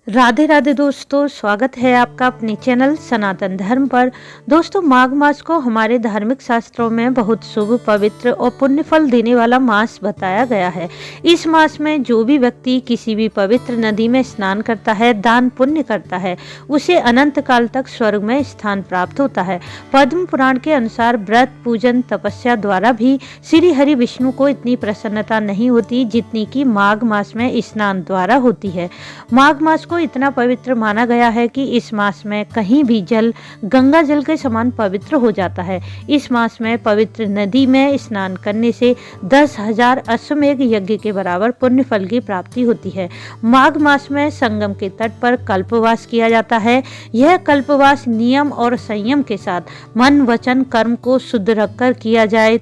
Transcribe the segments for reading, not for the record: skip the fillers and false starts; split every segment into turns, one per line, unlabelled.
राधे राधे दोस्तों, स्वागत है आपका अपने चैनल सनातन धर्म पर। दोस्तों, माघ मास को हमारे धार्मिक शास्त्रों में बहुत शुभ, पवित्र और पुण्य फल देने वाला मास बताया गया है। इस मास में जो भी व्यक्ति किसी भी पवित्र नदी में स्नान करता है, दान पुण्य करता है, उसे अनंत काल तक स्वर्ग में स्थान प्राप्त होता है। पद्म पुराण के अनुसार व्रत, पूजन, तपस्या द्वारा भी श्री हरि विष्णु को इतनी प्रसन्नता नहीं होती जितनी कि माघ मास में स्नान द्वारा होती है। माघ मास को इतना पवित्र माना गया है कि इस मास में कहीं भी जल गंगा जल के समान पवित्र हो जाता है। इस मास में पवित्र नदी में स्नान करने से 10,000 अश्वमेध यज्ञ के बराबर पुण्य फल की प्राप्ति होती है। माघ मास में संगम के तट पर कल्पवास किया जाता है। यह कल्पवास नियम और संयम के साथ मन, वचन, कर्म को शुद्ध रखकर किया जाए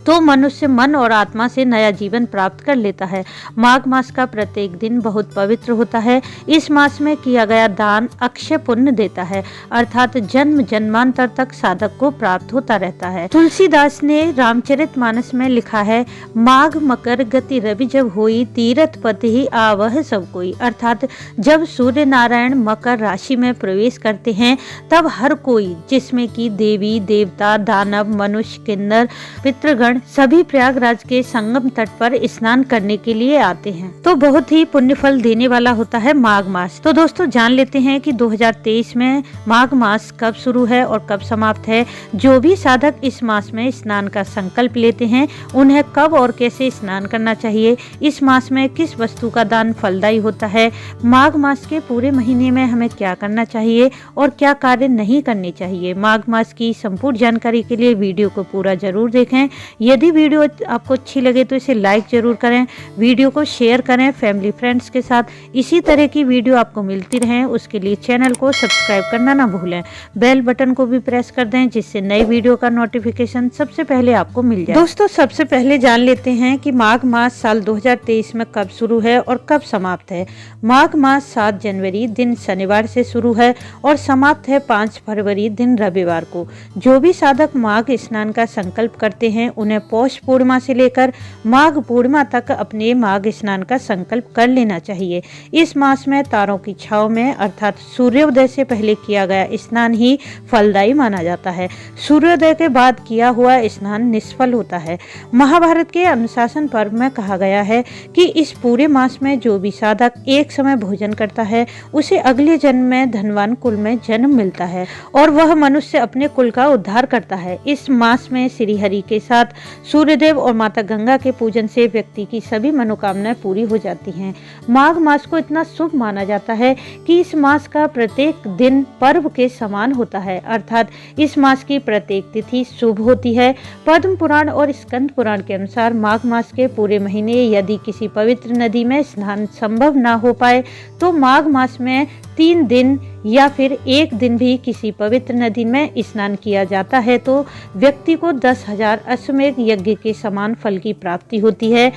तो मनुष्य मन और आत्मा से नया जीवन प्राप्त कर लेता है। माघ मास का प्रत्येक दिन बहुत पवित्र होता है। इस मास में किया गया दान अक्षय पुण्य देता है, अर्थात जन्म जन्मांतर तक साधक को प्राप्त होता रहता है। तुलसीदास ने रामचरितमानस में लिखा है, माघ मकर गति रवि जब होई, तीरथ पति ही आवह सब कोई। अर्थात जब सूर्य नारायण मकर राशि में प्रवेश करते हैं तब हर कोई, जिसमें कि देवी देवता, दानव, मनुष्य, किन्नर, पितृगण सभी प्रयागराज के संगम तट पर स्नान करने के लिए आते हैं। तो बहुत ही पुण्य फल देने वाला होता है माघ मास। तो दोस्तों, जान लेते हैं कि 2023 में माघ मास कब शुरू है और कब समाप्त है। जो भी साधक इस मास में स्नान का संकल्प लेते हैं, उन्हें कब और कैसे स्नान करना चाहिए, इस मास में किस वस्तु का दान फलदायी होता है, माघ मास के पूरे महीने में हमें क्या करना चाहिए और क्या कार्य नहीं करने चाहिए। माघ मास की संपूर्ण जानकारी के लिए वीडियो को पूरा जरूर देखें। यदि वीडियो आपको अच्छी लगे तो इसे लाइक जरूर करें, वीडियो को शेयर करें फैमिली फ्रेंड्स के साथ। इसी तरह की वीडियो आपको मिलती रहे, उसके लिए चैनल को सब्सक्राइब करना ना भूलें। बेल बटन को भी प्रेस कर दें, जिससे नई वीडियो का नोटिफिकेशन सबसे पहले आपको मिल जाए। दोस्तों, सबसे पहले जान लेते हैं कि माघ मास साल 2023 में कब शुरू है और कब समाप्त है। माघ मास 7 जनवरी दिन शनिवार से शुरू है और समाप्त है 5 फरवरी दिन रविवार को। जो भी साधक माघ स्नान का संकल्प करते हैं, उन्हें पौष पूर्णिमा से लेकर माघ पूर्णिमा तक अपने माघ स्नान का संकल्प कर लेना चाहिए। इस मास में तारों की छांव में, अर्थात सूर्योदय से पहले किया गया स्नान ही फलदायी माना जाता है। सूर्योदय के बाद किया हुआ स्नान निष्फल होता है। महाभारत के अनुशासन पर्व में कहा गया है कि इस पूरे मास में जो भी साधक एक समय भोजन करता है, उसे अगले जन्म में धनवान कुल में जन्म मिलता है और वह मनुष्य अपने कुल का उद्धार करता है। इस मास में श्री हरि के साथ सूर्यदेव और माता गंगा के पूजन से व्यक्ति की सभी मनोकामनाएं पूरी हो जाती हैं। माघ मास को इतना शुभ माना जाता है कि इस मास का प्रत्येक दिन पर्व के समान होता है, अर्थात इस मास की प्रत्येक तिथि शुभ होती है। पद्म पुराण और स्कंद पुराण के अनुसार माघ मास के पूरे महीने यदि किसी पवित्र नदी में स्नान संभव ना हो पाए तो माघ मास में 3 दिन या फिर 1 दिन भी किसी पवित्र नदी में स्नान किया जाता है तो व्यक्ति को 10,000 अश्वमेध यज्ञ के समान फल की प्राप्ति होती है।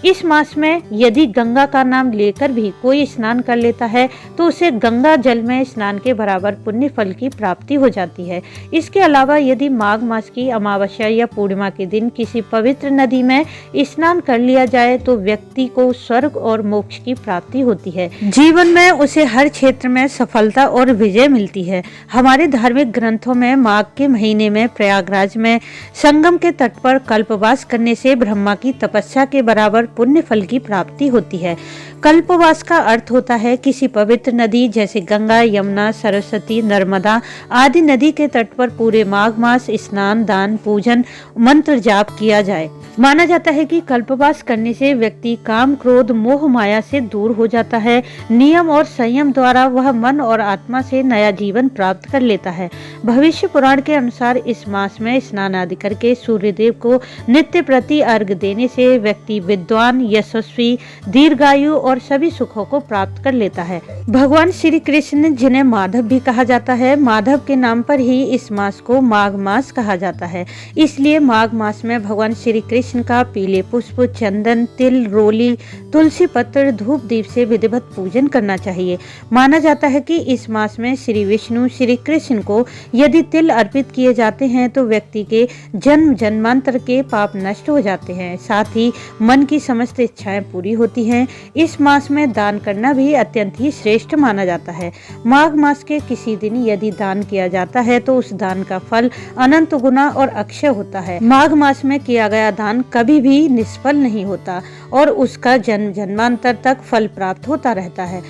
इस मास में यदि गंगा का नाम लेकर भी कोई स्नान कर लेता है तो उसे गंगा जल में स्नान के बराबर पुण्य फल की प्राप्ति हो जाती है। इसके अलावा यदि माघ मास की अमावस्या या पूर्णिमा के दिन किसी पवित्र नदी में स्नान कर लिया जाए तो व्यक्ति को स्वर्ग और मोक्ष की प्राप्ति होती है। जीवन में उसे हर क्षेत्र में सफलता और विजय मिलती है। हमारे धार्मिक ग्रंथों में माघ के महीने में प्रयागराज में संगम के तट पर कल्पवास करने से ब्रह्मा की तपस्या के बराबर पुण्य फल की प्राप्ति होती है। कल्पवास का अर्थ होता है किसी पवित्र नदी जैसे गंगा, यमुना, सरस्वती, नर्मदा आदि नदी के तट पर पूरे माघ मास स्नान, दान, पूजन, मंत्र जाप किया जाए। माना जाता है कि कल्पवास करने से व्यक्ति काम, क्रोध, मोह माया से दूर हो जाता है। नियम और संयम द्वारा वह मन और आत्मा से नया जीवन प्राप्त कर लेता है। भविष्य पुराण के अनुसार इस मास में स्नान आदि करके सूर्यदेव को नित्य प्रति अर्घ्य देने से व्यक्ति विद्वान, यशस्वी, दीर्घायु और सभी सुखों को प्राप्त कर लेता है। भगवान श्री कृष्ण, जिन्हें माधव भी कहा जाता है, माधव के नाम पर ही इस मास को माघ मास कहा जाता है। इसलिए माघ मास में भगवान श्री कृष्ण का पीले पुष्प, चंदन, तिल, रोली, तुलसी पत्र, धूप दीप से विधिवत पूजन करना चाहिए। माना जाता है कि इस मास में श्री विष्णु, श्री कृष्ण को यदि तिल अर्पित किए जाते हैं तो व्यक्ति के जन्म जन्मांतर के पाप नष्ट हो जाते हैं, साथ ही मन की समस्त इच्छाएं पूरी होती हैं। इस मास में दान करना भी अत्यंत ही श्रेष्ठ माना जाता है। माघ मास के किसी दिन यदि दान किया जाता है तो उस दान का फल अनंत गुना और अक्षय होता है। माघ मास में किया गया दान कभी भी निष्फल नहीं होता और उसका जन्म जन्मांतर तक फल प्राप्त होता रहता है।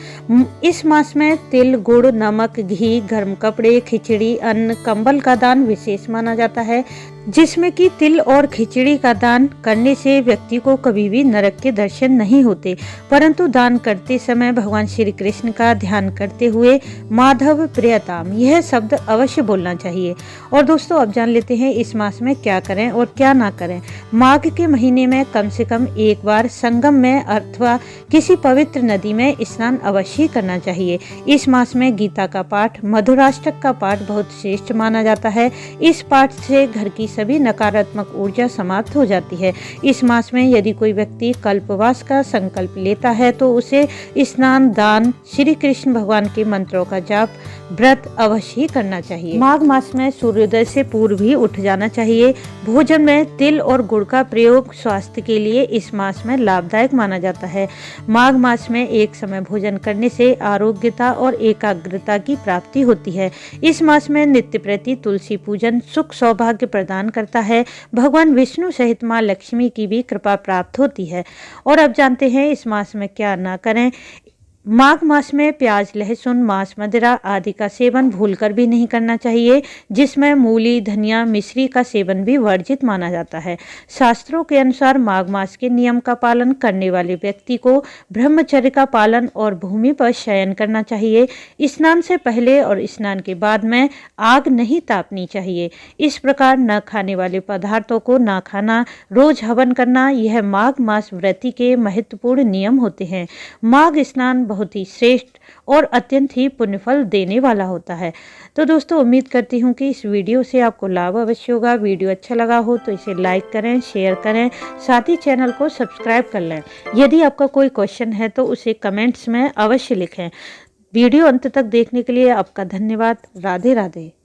इस मास में तिल, गुड़, नमक, घी, गर्म कपड़े, खिचड़ी, अन्न, कंबल का दान विशेष माना जाता है, जिसमें कि तिल और खिचड़ी का दान करने से व्यक्ति को कभी भी नरक के दर्शन नहीं होते, परंतु दान करते समय भगवान श्री कृष्ण का ध्यान करते हुए माधव प्रियताम यह शब्द अवश्य बोलना चाहिए। और दोस्तों, अब जान लेते हैं इस मास में क्या करें और क्या ना करें। माघ के महीने में कम से कम एक बार संगम में अथवा किसी पवित्र नदी में स्नान अवश्य करना चाहिए। इस मास में गीता का पाठ, मधुराष्टक का पाठ बहुत श्रेष्ठ माना जाता है। इस पाठ से घर की सभी नकारात्मक ऊर्जा समाप्त हो जाती है। इस मास में यदि कोई व्यक्ति कल्पवास का संकल्प लेता है तो उसे स्नान, दान, श्री कृष्ण भगवान के मंत्रों का जाप, व्रत अवश्य ही करना चाहिए। माघ मास में सूर्योदय से पूर्व ही उठ जाना चाहिए। भोजन में तिल और गुड़ का प्रयोग स्वास्थ्य के लिए इस मास में लाभदायक माना जाता है। माघ मास में एक समय भोजन करने से आरोग्यता और एकाग्रता की प्राप्ति होती है। इस मास में नित्य प्रति तुलसी पूजन सुख सौभाग्य प्रदान करता है। भगवान विष्णु सहित माँ लक्ष्मी की भी कृपा प्राप्त होती है। और अब जानते हैं इस मास में क्या ना करें। माघ मास में प्याज, लहसुन, मांस, मदिरा आदि का सेवन भूलकर भी नहीं करना चाहिए, जिसमें मूली, धनिया, मिश्री का सेवन भी वर्जित माना जाता है। शास्त्रों के अनुसार माघ मास के नियम का पालन करने वाले व्यक्ति को ब्रह्मचर्य का पालन और भूमि पर शयन करना चाहिए। स्नान से पहले और स्नान के बाद में आग नहीं तापनी चाहिए। इस प्रकार न खाने वाले पदार्थों को न खाना, रोज हवन करना, यह माघ मास व्रती के महत्वपूर्ण नियम होते हैं। माघ स्नान बहुत ही श्रेष्ठ और अत्यंत ही पुण्यफल देने वाला होता है। तो दोस्तों, उम्मीद करती हूँ कि इस वीडियो से आपको लाभ अवश्य होगा। वीडियो अच्छा लगा हो तो इसे लाइक करें, शेयर करें, साथ ही चैनल को सब्सक्राइब कर लें। यदि आपका कोई क्वेश्चन है तो उसे कमेंट्स में अवश्य लिखें। वीडियो अंत तक देखने के लिए आपका धन्यवाद। राधे राधे।